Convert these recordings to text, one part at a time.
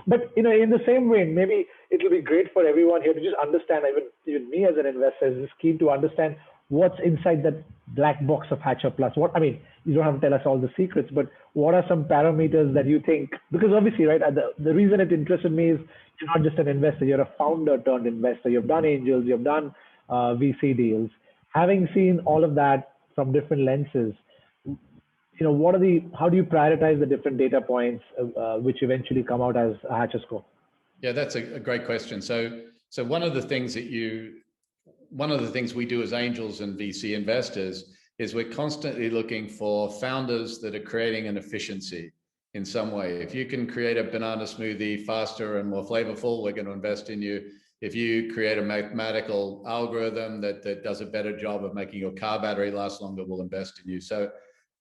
But in the same way, maybe it will be great for everyone here to just understand. Even me as an investor is just keen to understand what's inside that black box of Hatcher Plus. You don't have to tell us all the secrets, but what are some parameters that you think? Because obviously, right, the reason it interested me is you're not just an investor; you're a founder turned investor. You've done angels, you've done VC deals. Having seen all of that from different lenses, how do you prioritize the different data points which eventually come out as a Hatcher score? Yeah, that's a great question. So one of the things we do as angels and VC investors is we're constantly looking for founders that are creating an efficiency in some way. If you can create a banana smoothie faster and more flavorful, we're going to invest in you. If you create a mathematical algorithm that does a better job of making your car battery last longer, we'll invest in you. So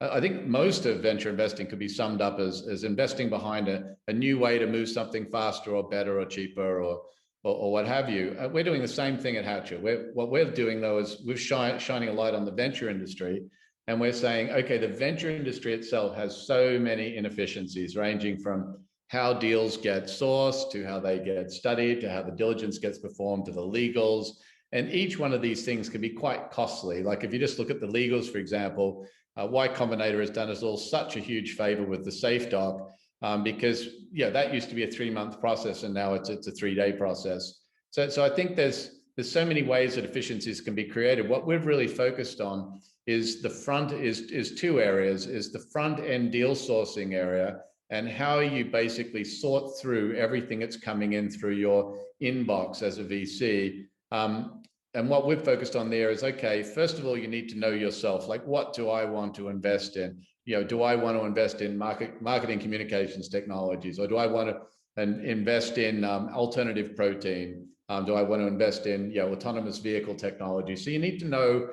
I think most of venture investing could be summed up as investing behind a new way to move something faster or better or cheaper or what have you. We're doing the same thing at Hatcher. What we're doing, though, is we're shining a light on the venture industry, and we're saying, okay, the venture industry itself has so many inefficiencies, ranging from how deals get sourced to how they get studied to how the diligence gets performed to the legals. And each one of these things can be quite costly. Like if you just look at the legals, for example, Y Combinator has done us all such a huge favor with the safe doc because that used to be a 3-month process and now it's a 3-day process. So I think there's so many ways that efficiencies can be created. What we've really focused on is is 2 areas: is the front end deal sourcing area and how you basically sort through everything that's coming in through your inbox as a VC. And what we've focused on there is, okay, first of all, you need to know yourself. Like, what do I want to invest in? Do I want to invest in marketing communications technologies, or do I want to invest in alternative protein? Do I want to invest in autonomous vehicle technology? So you need to know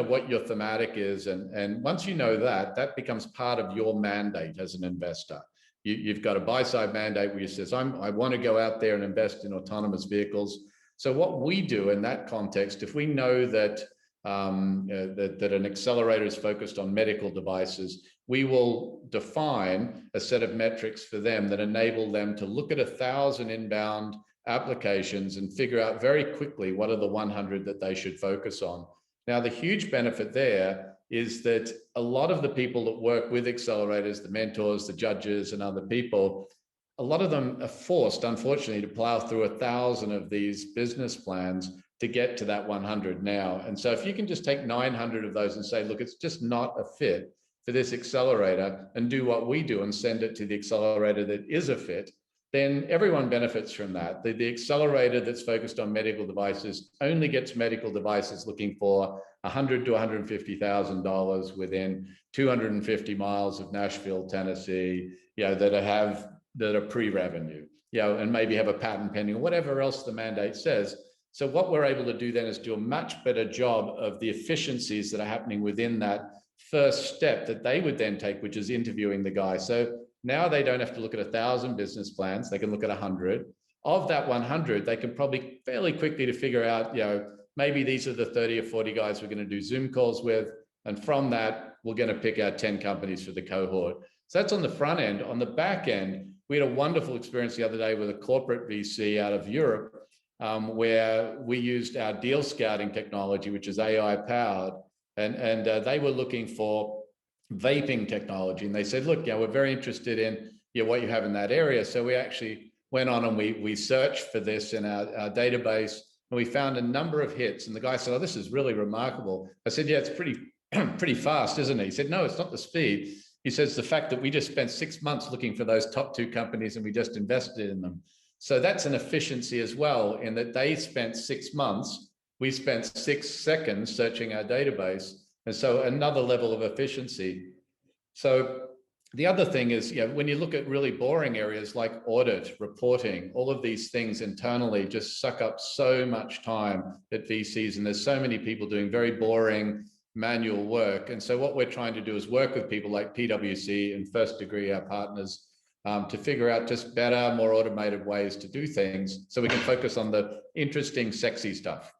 what your thematic is, and once you know that, that becomes part of your mandate as an investor. You've got a buy-side mandate where you says, I want to go out there and invest in autonomous vehicles. So what we do in that context, if we know that that an accelerator is focused on medical devices, we will define a set of metrics for them that enable them to look at 1,000 inbound applications and figure out very quickly what are the 100 that they should focus on. Now, the huge benefit there is that a lot of the people that work with accelerators, the mentors, the judges, and other people, a lot of them are forced, unfortunately, to plow through 1,000 of these business plans to get to that 100 now. And so if you can just take 900 of those and say, look, it's just not a fit for this accelerator, and do what we do and send it to the accelerator that is a fit, then everyone benefits from that. The accelerator that's focused on medical devices only gets medical devices looking for $100,000 to $150,000 within 250 miles of Nashville, Tennessee, that are pre-revenue, and maybe have a patent pending or whatever else the mandate says. So what we're able to do then is do a much better job of the efficiencies that are happening within that first step that they would then take, which is interviewing the guy. So now they don't have to look at 1,000 business plans. They can look at 100. Of that 100, they can probably fairly quickly to figure out, maybe these are the 30 or 40 guys we're going to do Zoom calls with. And from that, we're going to pick out 10 companies for the cohort. So that's on the front end. On the back end, we had a wonderful experience the other day with a corporate VC out of Europe, where we used our deal scouting technology, which is AI powered, and they were looking for vaping technology, and they said, look, we're very interested in what you have in that area. So we actually went on and we searched for this in our database, and we found a number of hits. And the guy said, oh, this is really remarkable. I said, yeah, it's pretty fast, isn't it? He said, no, it's not the speed. He says the fact that we just spent 6 months looking for those top 2 companies and we just invested in them. So that's an efficiency as well, in that they spent 6 months, we spent 6 seconds searching our database. And so another level of efficiency. So the other thing is, when you look at really boring areas like audit, reporting, all of these things internally just suck up so much time at VCs, and there's so many people doing very boring manual work. And so what we're trying to do is work with people like PwC and First Degree, our partners, to figure out just better, more automated ways to do things so we can focus on the interesting, sexy stuff.